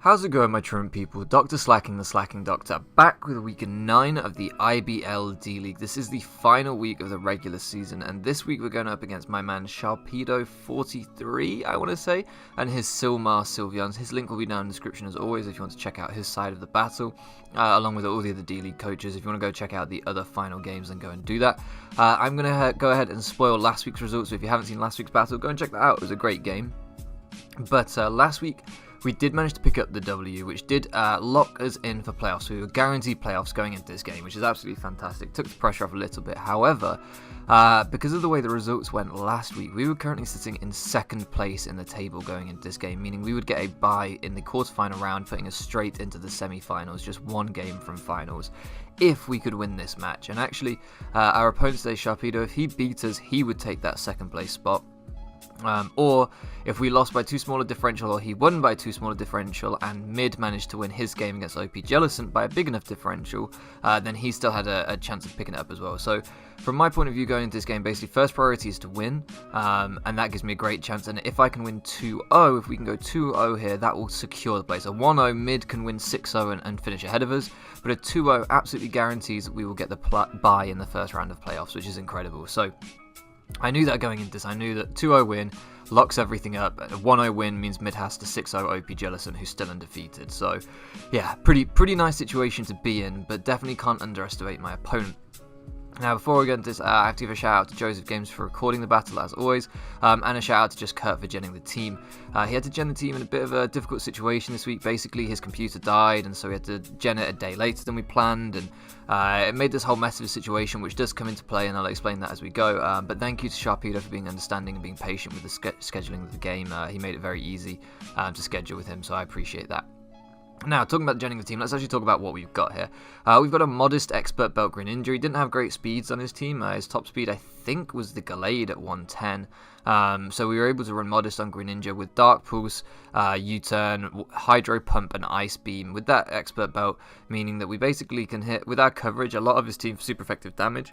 How's it going, my truant people? DrSlaking, the Slacking Doctor, back with week 9 of the IBL D-League. This is the final week of the regular season, and this week we're going up against my man Sharpedo 43, I want to say, and his Sylmar Sylveons. His link will be down in the description as always if you want to check out his side of the battle, along with all the other D-League coaches. If you want to go check out the other final games, then go and do that. I'm going to go ahead and spoil last week's results, so if you haven't seen last week's battle, go and check that out. It was a great game. But last week, we did manage to pick up the W, which did lock us in for playoffs. We were guaranteed playoffs going into this game, which is absolutely fantastic. Took the pressure off a little bit. However, because of the way the results went last week, we were currently sitting in second place in the table going into this game, meaning we would get a bye in the quarterfinal round, putting us straight into the semi-finals, just one game from finals, if we could win this match. And actually, our opponent today, Sharpedo, if he beat us, he would take that second place spot. Or if we lost by too small a differential, or he won by too small a differential, and Mid managed to win his game against OP Jellicent by a big enough differential, then he still had a chance of picking it up as well. So from my point of view going into this game, basically first priority is to win, and that gives me a great chance. And if I can win 2-0, if we can go 2-0 here, that will secure the place. A 1-0, Mid can win 6-0 and finish ahead of us, but a 2-0 absolutely guarantees that we will get the bye in the first round of playoffs, which is incredible. So I knew that going into this. I knew that 2-0 win locks everything up. A 1-0 win means Mid has to 6-0 OP Jellicent, who's still undefeated. So, yeah, pretty nice situation to be in, but definitely can't underestimate my opponent. Now, before we get into this, I have to give a shout out to Joseph Games for recording the battle as always, and a shout out to just Kurt for genning the team. He had to gen the team in a bit of a difficult situation this week. Basically, his computer died, and so we had to gen it a day later than we planned, and it made this whole mess of a situation, which does come into play, and I'll explain that as we go. But thank you to Sharpedo for being understanding and being patient with the scheduling of the game. He made it very easy to schedule with him, so I appreciate that. Now, talking about genning the team, let's actually talk about what we've got here. We've got a modest expert belt Greninja. He didn't have great speeds on his team. His top speed, I think, was the Gallade at 110. So we were able to run modest on Greninja with Dark Pulse, U-Turn, Hydro Pump, and Ice Beam with that expert belt, meaning that we basically can hit, with our coverage, a lot of his team for super effective damage.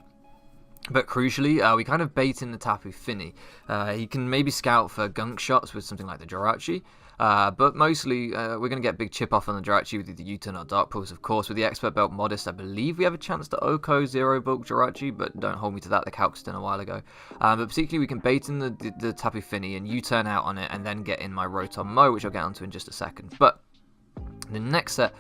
But crucially, we kind of bait in the Tapu Fini. He can maybe scout for gunk shots with something like the Jirachi, but mostly we're going to get big chip off on the Jirachi with either U-Turn or Dark Pulse, of course. With the Expert Belt Modest, I believe we have a chance to Oko Zero Bulk Jirachi, but don't hold me to that, the calc's done a while ago. But particularly we can bait in the Tapu Fini and U-Turn out on it and then get in my Rotom Mow, which I'll get onto in just a second. But the next set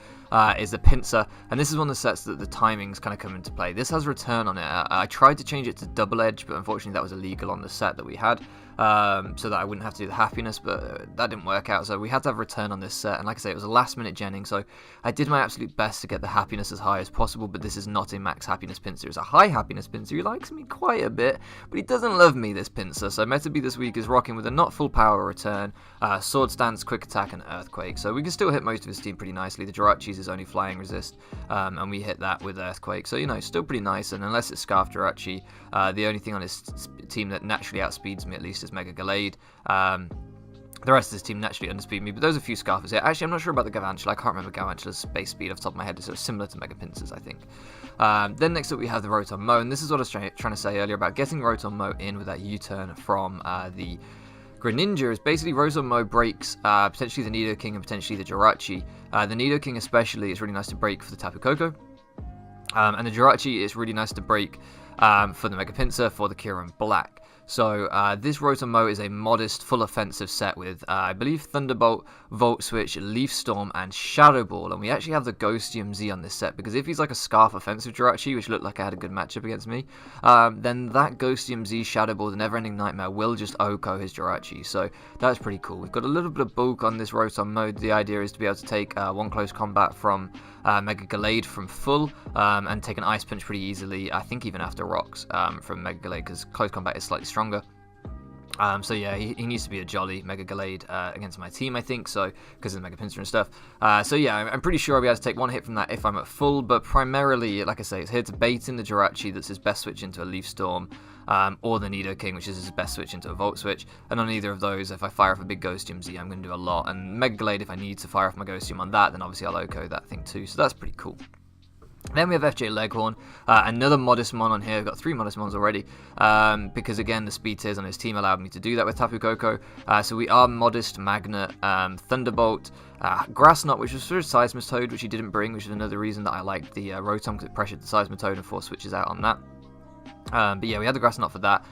is the Pinsir, and this is one of the sets that the timings kind of come into play. This has return on it. I tried to change it to double edge, but unfortunately that was illegal on the set that we had, so that I wouldn't have to do the happiness, but that didn't work out, so we had to have return on this set. And like I say, it was a last minute genning, so I did my absolute best to get the happiness as high as possible, but this is not a max happiness Pinsir. It's a high happiness Pinsir. He likes me quite a bit, but he doesn't love me, this Pinsir. So Metaby this week is rocking with a not full power return, Sword Stance, Quick Attack, and Earthquake, so we can still hit most of his team pretty nicely. The Jirachi's is only flying resist, and we hit that with Earthquake, so you know, still pretty nice. And unless it's Scarf Jirachi, the only thing on his team that naturally outspeeds me at least is Mega Gallade. The rest of his team naturally underspeed me, but there's a few Scarfers here. Actually, I'm not sure about the Galvantula. I can't remember Galvantula's base speed off the top of my head. It's sort of similar to Mega Pinsir's, I think. Then next up we have the Rotom Mow, and this is what I was trying to say earlier about getting Rotom Mow in with that U-turn from the Greninja. Is basically Rotom Mow breaks potentially the Nidoking and potentially the Jirachi. The Nidoking especially is really nice to break for the Tapu Koko. And the Jirachi is really nice to break for the Mega Pinsir, for the Kyurem Black. So this Rotom Mow is a modest, full offensive set with, I believe, Thunderbolt, Volt Switch, Leaf Storm, and Shadow Ball. And we actually have the Ghostium Z on this set, because if he's like a Scarf offensive Jirachi, which looked like I had a good matchup against me, then that Ghostium Z, Shadow Ball, the Never-Ending Nightmare will just Oko his Jirachi. So that's pretty cool. We've got a little bit of bulk on this Rotom Mow. The idea is to be able to take one close combat from Mega Gallade from full, and take an Ice Punch pretty easily, I think even after Rocks from Mega Gallade, because close combat is slightly stronger. So yeah, he needs to be a jolly Mega Gallade against my team, I think, so because of the Mega Pinsir and stuff. So yeah, I'm pretty sure I'll be able to take one hit from that if I'm at full, but primarily, like I say, it's here to bait in the Jirachi. That's his best switch into a Leaf Storm, or the Nidoking, which is his best switch into a Volt Switch. And on either of those, if I fire off a big Ghostium Z, I'm going to do a lot. And Mega Gallade, if I need to fire off my Ghostium on that, then obviously I'll Oko that thing too, so that's pretty cool. Then we have FJ Leghorn, another modest mon on here. I've got 3 modest mons already, because again the speed tiers on his team allowed me to do that with Tapu Koko. So we are modest, Magnet, Thunderbolt, Grass Knot, which was for Seismitoad, which he didn't bring, which is another reason that I liked the Rotom, because it pressured the Seismitoad and forced switches out on that. But yeah, we had the Grass Knot for that.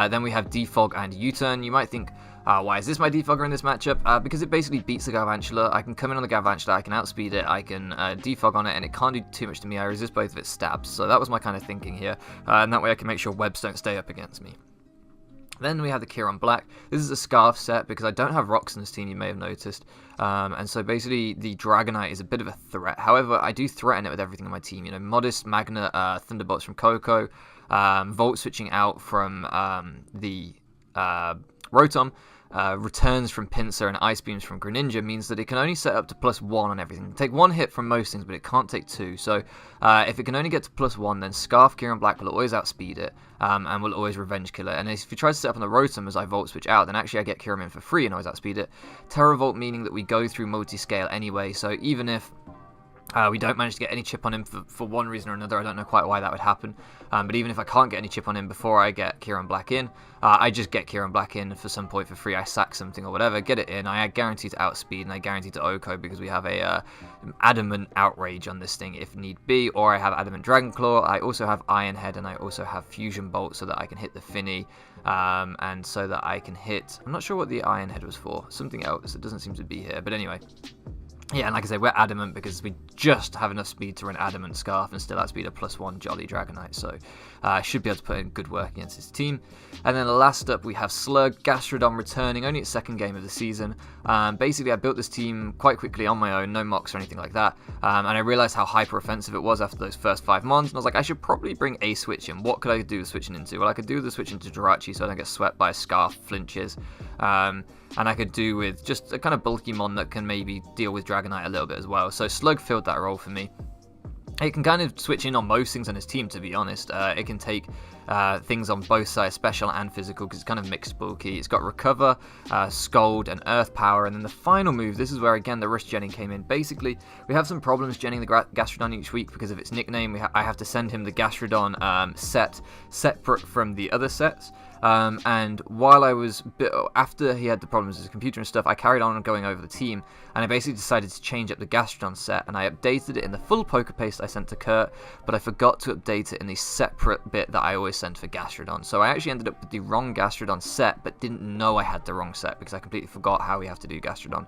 Then we have Defog and U-Turn. You might think, why is this my Defogger in this matchup? Because it basically beats the Galvantula. I can come in on the Galvantula, I can outspeed it, I can Defog on it, and it can't do too much to me. I resist both of its stabs. So that was my kind of thinking here. And that way I can make sure webs don't stay up against me. Then we have the Kieran Black. This is a Scarf set because I don't have rocks in this team, you may have noticed. And so basically the Dragonite is a bit of a threat. However, I do threaten it with everything on my team. You know, Modest, Magnet, Thunderbolts from Koko, Volt switching out from the Rotom, returns from Pinsir and Ice Beams from Greninja means that it can only set up to +1 on everything. It can take 1 hit from most things, but it can't take 2. So if it can only get to +1, then Scarf Kieran Black will always outspeed it, and will always revenge kill it. And if you try to set up on the Rotom as I Volt switch out, then actually I get Kieran in for free and always outspeed it. Terravolt meaning that we go through multi-scale anyway, so even if we don't manage to get any chip on him for one reason or another. I don't know quite why that would happen. But even if I can't get any chip on him before I get Kieran Black in, I just get Kieran Black in for some point for free. I sack something or whatever, get it in. I guarantee to outspeed and I guarantee to OHKO because we have a Adamant Outrage on this thing if need be. Or I have Adamant Dragon Claw. I also have Iron Head and I also have Fusion Bolt so that I can hit the Finny. And so that I can hit... I'm not sure what the Iron Head was for. Something else. It doesn't seem to be here. But anyway... Yeah, and like I say, we're Adamant because we just have enough speed to run Adamant Scarf and still outspeed a +1 Jolly Dragonite, so should be able to put in good work against his team. And then last up we have Slug, Gastrodon returning, only its 2nd game of the season. Basically I built this team quite quickly on my own, no mocks or anything like that, and I realised how hyper offensive it was after those first 5 mons, and I was like, I should probably bring a switch in. What could I do with switching into? Well, I could do the switch into Jirachi so I don't get swept by a Scarf, flinches, and I could do with just a kind of bulky mon that can maybe deal with Dragonite a little bit as well. So Slug filled that role for me. It can kind of switch in on most things on his team, to be honest. It can take things on both sides, special and physical, because it's kind of mixed bulky. It's got Recover, Scold, and Earth Power. And then the final move, this is where, again, the Rush Genning came in. Basically, we have some problems genning the Gastrodon each week because of its nickname. I have to send him the Gastrodon set separate from the other sets. And while I was, after he had the problems with his computer and stuff, I carried on going over the team, and I basically decided to change up the Gastrodon set, and I updated it in the full poker paste I sent to Kurt, but I forgot to update it in the separate bit that I always send for Gastrodon. So I actually ended up with the wrong Gastrodon set, but didn't know I had the wrong set, because I completely forgot how we have to do Gastrodon.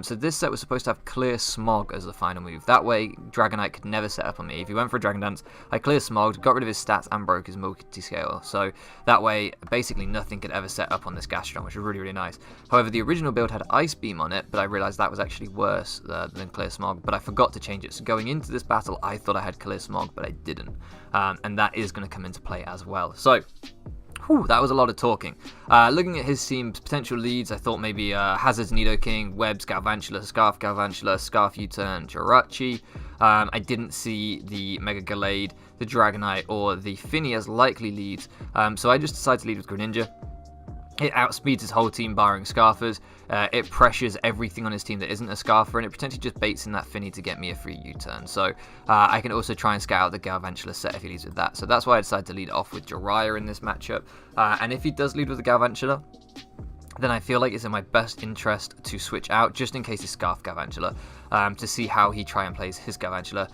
So this set was supposed to have Clear Smog as the final move. That way, Dragonite could never set up on me. If he went for a Dragon Dance, I Clear Smogged, got rid of his stats, and broke his multi-scale. So that way, basically nothing could ever set up on this Gastrodon, which was really, really nice. However, the original build had Ice Beam on it, but I realised that was actually worse than Clear Smog, but I forgot to change it. So going into this battle, I thought I had Clear Smog, but I didn't. And that is going to come into play as well. So... whew, that was a lot of talking. Looking at his team's potential leads, I thought maybe Hazard's Nidoking, Webb's Galvantula, Scarf U-Turn, Jirachi. I didn't see the Mega Gallade, the Dragonite, or the Finny as likely leads, so I just decided to lead with Greninja. It outspeeds his whole team barring Scarfers, it pressures everything on his team that isn't a Scarfer, and it potentially just baits in that Finny to get me a free U-Turn. So I can also try and scout out the Galvantula set if he leads with that. So that's why I decided to lead off with Jiraiya in this matchup. And if he does lead with the Galvantula, then I feel like it's in my best interest to switch out, just in case he's Scarf Galvantula, to see how he try and plays his Galvantula.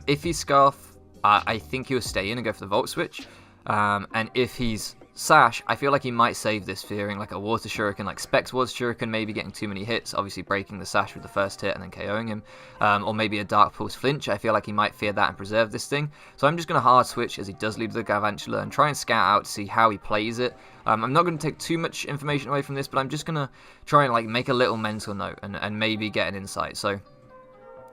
If he's Scarf, I think he'll stay in and go for the Volt Switch. And if he's Sash, I feel like he might save this, fearing like a Water Shuriken, like Specs Water Shuriken, maybe getting too many hits, obviously breaking the Sash with the first hit and then KOing him, or maybe a Dark Pulse Flinch. I feel like he might fear that and preserve this thing. So I'm just going to hard switch as he does lead with the Galvantula and try and scout out to see how he plays it. I'm not going to take too much information away from this, but I'm just going to try and like make a little mental note and maybe get an insight. So...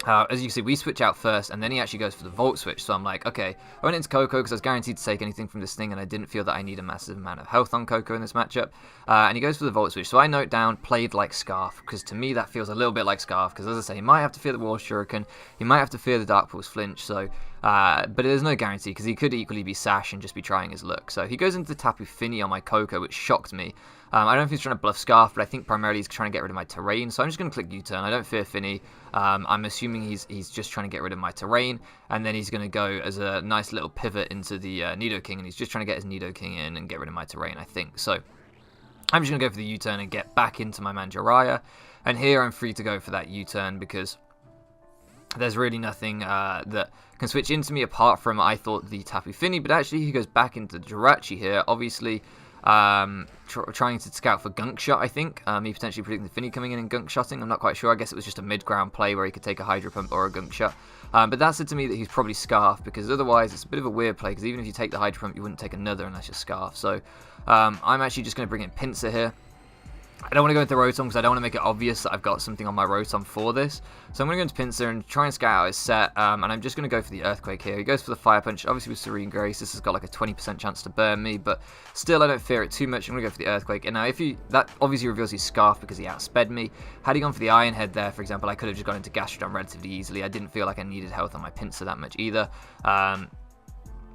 as you can see, we switch out first, and then he actually goes for the Volt Switch, so I'm like, okay, I went into Koko because I was guaranteed to take anything from this thing, and I didn't feel that I need a massive amount of health on Koko in this matchup, and he goes for the Volt Switch, so I note down, played like Scarf, because to me that feels a little bit like Scarf, because as I say, he might have to fear the Water Shuriken, he might have to fear the Dark Pulse Flinch, so but there's no guarantee because he could equally be Sash and just be trying his luck. So he goes into the Tapu Fini on my Coco, which shocked me. I don't know if he's trying to bluff Scarf, but I think primarily he's trying to get rid of my terrain. So I'm just going to click U-turn. I don't fear Fini. I'm assuming he's just trying to get rid of my terrain, and then he's going to go as a nice little pivot into the Nidoking, and he's just trying to get his Nidoking in and get rid of my terrain, I think. So I'm just going to go for the U-turn and get back into my man Jiraiya, and here I'm free to go for that U-turn because there's really nothing that can switch into me apart from, I thought, the Tapu Fini, but actually he goes back into Jirachi here, obviously trying to scout for Gunk Shot, I think. He potentially predicting the Fini coming in and Gunk Shotting, I'm not quite sure. I guess it was just a mid-ground play where he could take a Hydro Pump or a Gunk Shot. But that said to me that he's probably Scarf, because otherwise it's a bit of a weird play, because even if you take the Hydro Pump, you wouldn't take another unless you're Scarf. So I'm actually just going to bring in Pinsir here. I don't want to go into Rotom because I don't want to make it obvious that I've got something on my Rotom for this. So I'm going to go into Pinsir and try and scout out his set, and I'm just going to go for the Earthquake here. He goes for the Fire Punch, obviously with Serene Grace. This has got like a 20% chance to burn me, but still I don't fear it too much. I'm going to go for the Earthquake. And now that obviously reveals he's Scarf because he outsped me. Had he gone for the Iron Head there, for example, I could have just gone into Gastrodon relatively easily. I didn't feel like I needed health on my Pinsir that much either.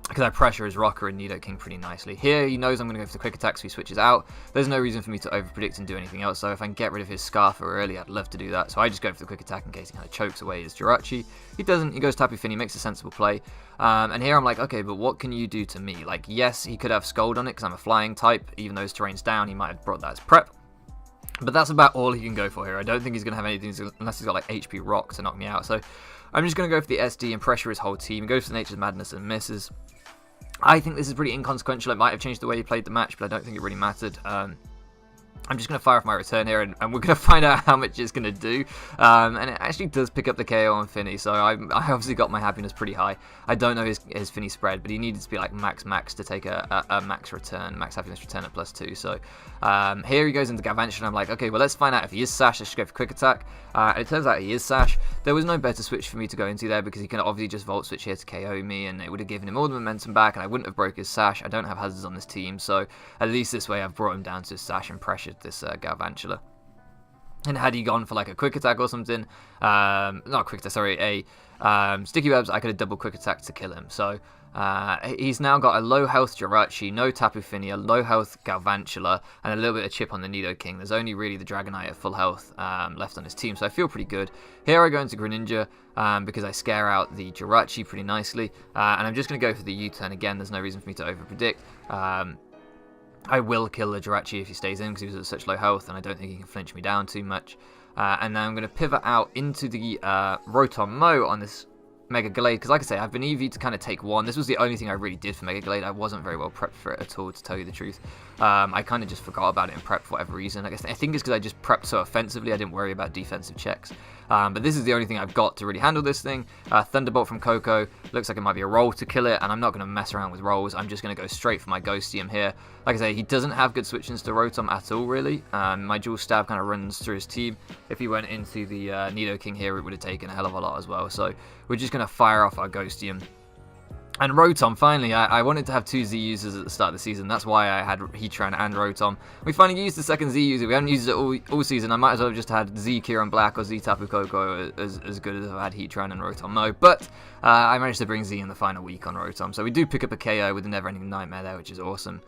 Because I pressure his Rocker and Nidoking pretty nicely. Here, he knows I'm going to go for the Quick Attack, so he switches out. There's no reason for me to overpredict and do anything else, so if I can get rid of his Scarf early, I'd love to do that. So I just go for the Quick Attack in case he kind of chokes away his Jirachi. He doesn't, he goes Tapu Fini, makes a sensible play. And here I'm like, okay, but what can you do to me? Like, yes, he could have Scold on it, because I'm a Flying type. Even though his terrain's down, he might have brought that as prep. But that's about all he can go for here. I don't think he's going to have anything unless he's got like HP Rock to knock me out. So I'm just going to go for the SD and pressure his whole team. He goes for the Nature's Madness and misses. I think this is pretty inconsequential. It might have changed the way he played the match, but I don't think it really mattered. I'm just going to fire off my return here, and we're going to find out how much it's going to do. And it actually does pick up the KO on Fini, so I obviously got my happiness pretty high. I don't know his Fini spread, but he needed to be like max to take a max return, max happiness return at +2. So here he goes into Galvantula, and I'm like, okay, well, let's find out if he is Sash. Let's go for Quick Attack. And it turns out he is Sash. There was no better switch for me to go into there because he can obviously just Volt Switch here to KO me, and it would have given him all the momentum back, and I wouldn't have broke his Sash. I don't have hazards on this team, so at least this way I've brought him down to his Sash and pressured this Galvantula. And had he gone for like a Quick Attack or something, not Quick Attack, sorry, a Sticky Webs, I could have double Quick Attack to kill him. So he's now got a low health Jirachi, no Tapu Fini, a low health Galvantula, and a little bit of chip on the Nidoking. There's only really the Dragonite at full health left on his team, so I feel pretty good. Here I go into Greninja because I scare out the Jirachi pretty nicely, and I'm just going to go for the U-turn again. There's no reason for me to overpredict. I will kill the Jirachi if he stays in because he was at such low health, and I don't think he can flinch me down too much. And now I'm going to pivot out into the Rotom Mo on this Mega Glade, because like I say, I've been EV to kind of take one. This was the only thing I really did for Mega Glade. I wasn't very well prepped for it at all, to tell you the truth. I kind of just forgot about it in prep for whatever reason. I think it's because I just prepped so offensively, I didn't worry about defensive checks. But this is the only thing I've got to really handle this thing. Thunderbolt from Coco. Looks like it might be a roll to kill it, and I'm not going to mess around with rolls. I'm just going to go straight for my Ghostium here. Like I say, he doesn't have good switch-ins to Rotom at all, really. My Dual Stab kind of runs through his team. If he went into the Nidoking here, it would have taken a hell of a lot as well. So we're just going to fire off our Ghostium. And Rotom, finally, I wanted to have two Z users at the start of the season. That's why I had Heatran and Rotom. We finally used the second Z user. We haven't used it all season. I might as well have just had Z Kieran Black or Z Tapu Koko as good as I've had Heatran and Rotom Mo. But I managed to bring Z in the final week on Rotom. So we do pick up a KO with the Never Ending Nightmare there, which is awesome.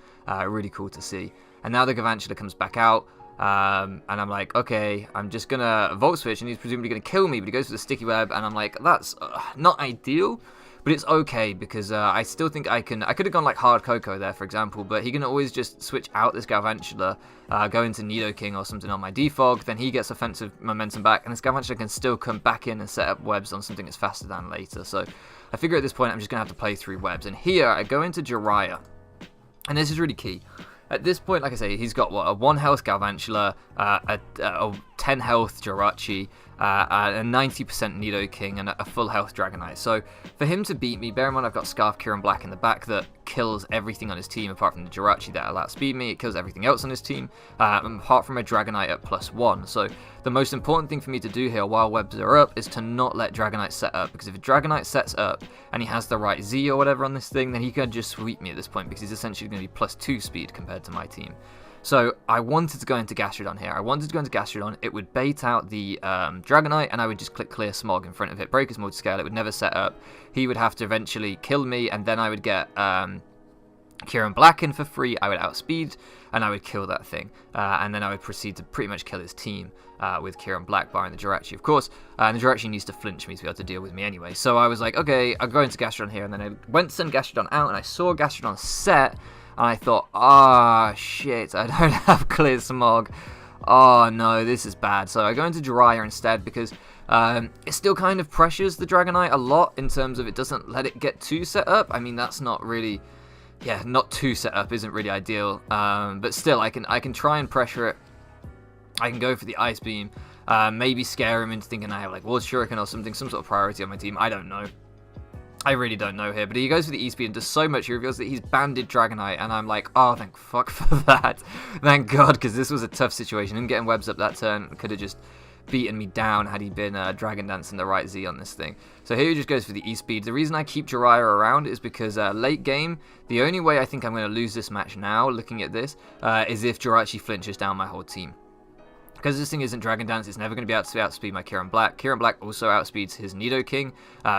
Really cool to see. And now the Galvantula comes back out. And I'm like, okay, I'm just going to Volt Switch, and he's presumably going to kill me. But he goes for the Sticky Web, and I'm like, that's not ideal. But it's okay, because I still think I could have gone like Hard Coco there, for example, but he can always just switch out this Galvantula, go into Nidoking or something on my Defog, then he gets offensive momentum back, and this Galvantula can still come back in and set up webs on something that's faster than later. So I figure at this point I'm just going to have to play through webs. And here I go into Jiraiya, and this is really key. At this point, like I say, he's got, what, a 1 health Galvantula, a 10 health Jirachi, a 90% Nidoking, and a full health Dragonite. So for him to beat me, bear in mind I've got Scarf Kieran Black in the back that kills everything on his team apart from the Jirachi that outspeed me. It kills everything else on his team, apart from a Dragonite at +1. So the most important thing for me to do here while webs are up is to not let Dragonite set up, because if a Dragonite sets up and he has the right Z or whatever on this thing, then he can just sweep me at this point, because he's essentially going to be +2 speed compared to my team. So I wanted to go into Gastrodon here. I wanted to go into Gastrodon. It would bait out the Dragonite, and I would just click clear Smog in front of it, break his multi-scale. It would never set up. He would have to eventually kill me, and then I would get Kieran Black in for free. I would outspeed, and I would kill that thing. And then I would proceed to pretty much kill his team with Kieran Black, barring the Jirachi, of course. And the Jirachi needs to flinch me to be able to deal with me anyway. So I was like, okay, I'll go into Gastrodon here, and then I went to send Gastrodon out, and I saw Gastrodon set, and I thought, ah, shit, I don't have clear Smog. Oh, no, this is bad. So I go into Jiraiya instead because it still kind of pressures the Dragonite a lot in terms of it doesn't let it get too set up. I mean, that's not really... Yeah, not too set up isn't really ideal. But still, I can try and pressure it. I can go for the Ice Beam. Maybe scare him into thinking I have like Water Shuriken or something, some sort of priority on my team. I don't know. I really don't know here, but he goes for the E-Speed and does so much, he reveals that he's banded Dragonite, and I'm like, oh, thank fuck for that. Thank God, because this was a tough situation. Him getting webs up that turn could have just beaten me down had he been Dragon Dancing the right Z on this thing. So here he just goes for the E-Speed. The reason I keep Jiraiya around is because late game, the only way I think I'm going to lose this match now, looking at this, is if Jirachi flinches down my whole team. Because this thing isn't Dragon Dance, it's never going to be able to outspeed my Kieran Black. Kieran Black also outspeeds his Nidoking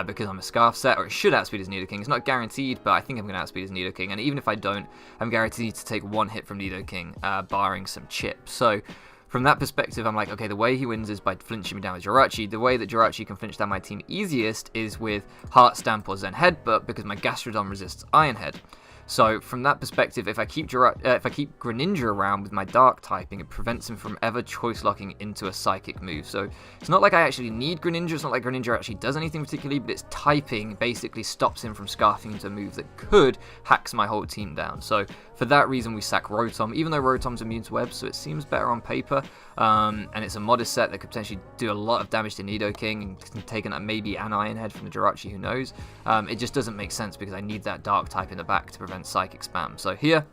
because I'm a Scarf set, or it should outspeed his Nidoking. It's not guaranteed, but I think I'm going to outspeed his Nidoking. And even if I don't, I'm guaranteed to take one hit from Nidoking, barring some chips. So from that perspective, I'm like, okay, the way he wins is by flinching me down with Jirachi. The way that Jirachi can flinch down my team easiest is with Heart Stamp or Zen Headbutt, because my Gastrodon resists Iron Head. So from that perspective, if I keep Greninja around with my Dark typing, it prevents him from ever choice locking into a Psychic move. So it's not like I actually need Greninja. It's not like Greninja actually does anything particularly, but its typing basically stops him from scarfing into a move that could hacks my whole team down. So for that reason, we sack Rotom, even though Rotom's immune to webs, so it seems better on paper. And it's a modest set that could potentially do a lot of damage to Nidoking and take maybe an Iron Head from the Jirachi, who knows. It just doesn't make sense because I need that Dark type in the back to prevent Psychic spam. So here,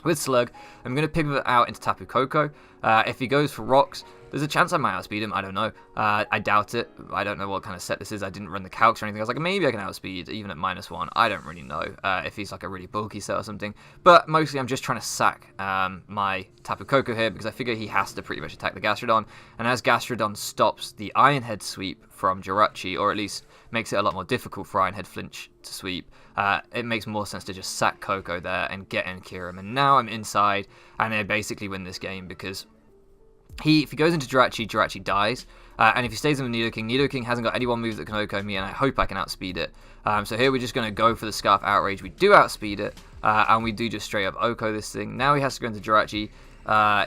with Slug, I'm going to pivot out into Tapu Koko. If he goes for Rocks, there's a chance I might outspeed him. I don't know. I doubt it. I don't know what kind of set this is. I didn't run the calcs or anything. I was like, maybe I can outspeed even at -1. I don't really know if he's like a really bulky set or something. But mostly I'm just trying to sack my Tapu Koko here because I figure he has to pretty much attack the Gastrodon. And as Gastrodon stops the Iron Head sweep from Jirachi, or at least makes it a lot more difficult for Iron Head flinch to sweep, it makes more sense to just sack Koko there and get in Kyurem. And now I'm inside, and I basically win this game because if he goes into Jirachi, Jirachi dies. And if he stays in the Nidoking, Nidoking hasn't got any one move that can OHKO me, and I hope I can outspeed it. So here we're just going to go for the Scarf Outrage. We do outspeed it, and we do just straight up OHKO this thing. Now he has to go into Jirachi.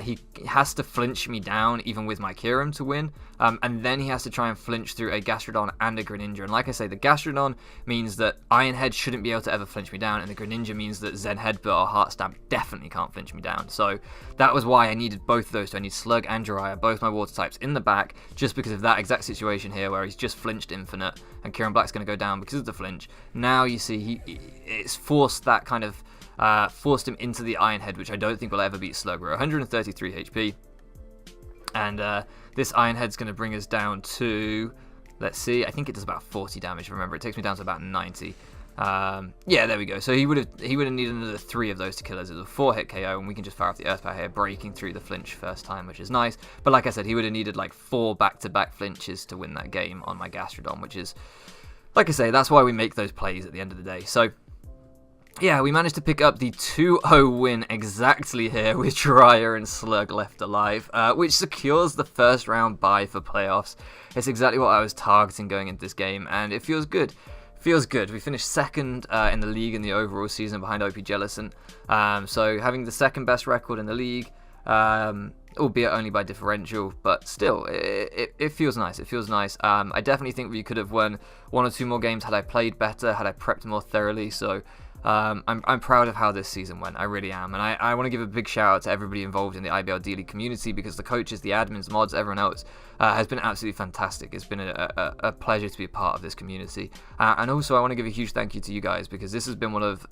He has to flinch me down even with my Kyurem to win, and then he has to try and flinch through a Gastrodon and a Greninja. And like I say, the Gastrodon means that Iron Head shouldn't be able to ever flinch me down, and the Greninja means that Zen Headbutt or Heart Stamp definitely can't flinch me down. So that was why I needed both of those. So I need Slug and Jiraiya, both my water types, in the back, just because of that exact situation here where he's just flinched Infinite, and Kieran Black's going to go down because of the flinch. Now you see it's forced that kind of forced him into the Iron Head, which I don't think will ever beat Slug. We're 133 HP, and this Iron Head's going to bring us down to, let's see, I think it does about 40 damage. Remember, it takes me down to about 90. Yeah, there we go. So he would have needed another 3 of those to kill us. It was a 4-hit KO, and we can just fire off the Earth Power here, breaking through the flinch first time, which is nice. But like I said, he would have needed like 4 back-to-back flinches to win that game on my Gastrodon, which is, like I say, that's why we make those plays at the end of the day. So yeah, we managed to pick up the 2-0 win exactly here with Jiraiya and Slug left alive, which secures the first round bye for playoffs. It's exactly what I was targeting going into this game, and it feels good. Feels good. We finished second in the league in the overall season behind OP Jellison, so having the second best record in the league, albeit only by differential, but still, it feels nice. It feels nice. I definitely think we could have won 1 or 2 more games had I played better, had I prepped more thoroughly, so I'm proud of how this season went. I really am, and I want to give a big shout out to everybody involved in the IBL D-League community, because the coaches, the admins, mods, everyone else has been absolutely fantastic. It's been a pleasure to be a part of this community, and also I want to give a huge thank you to you guys, because this has been one of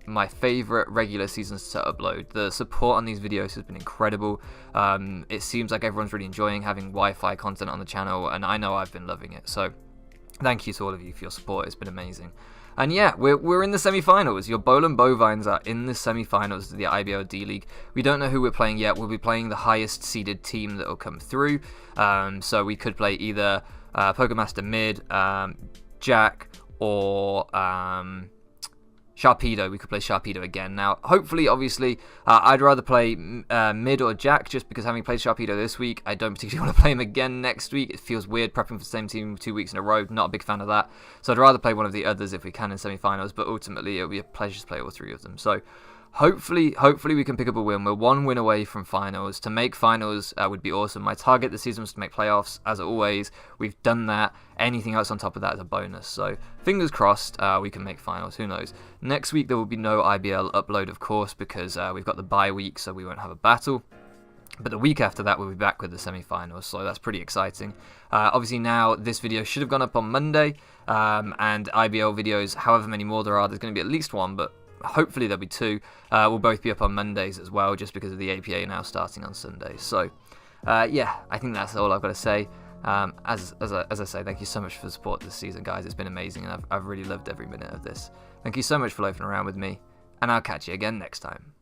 my favorite regular seasons to upload. The support on these videos has been incredible. It seems like everyone's really enjoying having Wi-Fi content on the channel, and I know I've been loving it, so thank you to all of you for your support. It's been amazing. And yeah, we're in the semi-finals. Your Bowland Bovines are in the semi-finals of the IBL D-League. We don't know who we're playing yet. We'll be playing the highest seeded team that will come through. So we could play either Pokemaster Mid, Jack, or Sharpedo. We could play Sharpedo again. Now, hopefully, obviously, I'd rather play Mid or Jack, just because having played Sharpedo this week, I don't particularly want to play him again next week. It feels weird prepping for the same team 2 weeks in a row. Not a big fan of that. So I'd rather play one of the others if we can in semi-finals, but ultimately, it'll be a pleasure to play all three of them. So hopefully we can pick up a win. We're 1 win away from finals. To make finals would be awesome. My target this season was to make playoffs, as always. We've done that. Anything else on top of that is a bonus. So fingers crossed we can make finals. Who knows? Next week there will be no IBL upload, of course, because we've got the bye week, so we won't have a battle. But the week after that, we'll be back with the semi-finals, so that's pretty exciting. Obviously now, this video should have gone up on Monday, and IBL videos, however many more there are, there's going to be at least one, but hopefully there'll be 2. Will both be up on Mondays as well, just because of the APA now starting on Sundays. So, yeah, I think that's all I've got to say. As I say, thank you so much for the support this season, guys. It's been amazing, and I've really loved every minute of this. Thank you so much for loafing around with me, and I'll catch you again next time.